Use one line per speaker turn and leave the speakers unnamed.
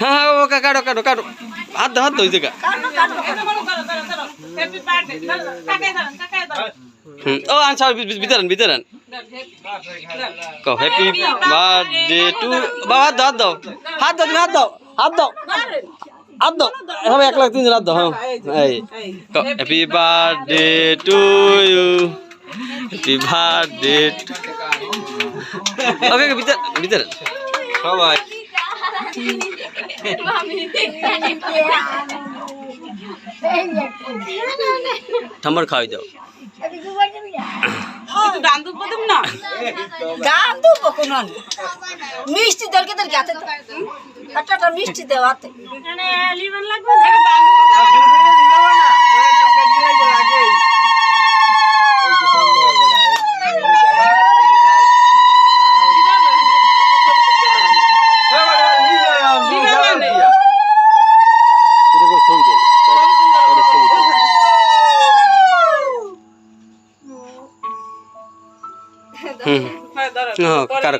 হ্যাঁ ওকে কাটো কাটো কাটো হাত দাও ওই জায়গা ও আনসার ভিতরেন ভিতরেন কো হ্যাপি বার্থডে টু বাবা হাত দাও হাত দাও হাত দাও হাত দাও হাত দাও সবাই 1 লাখ 3 জন হাত দাও হ্যাঁ এই happy birthday to you happy birthday okay ভিতর ভিতর সবাই ঠাম্মার খাওয়াই দাও
মিষ্টি দরকে তোর গাতে একটা মিষ্টি দেওয়াতে
কারো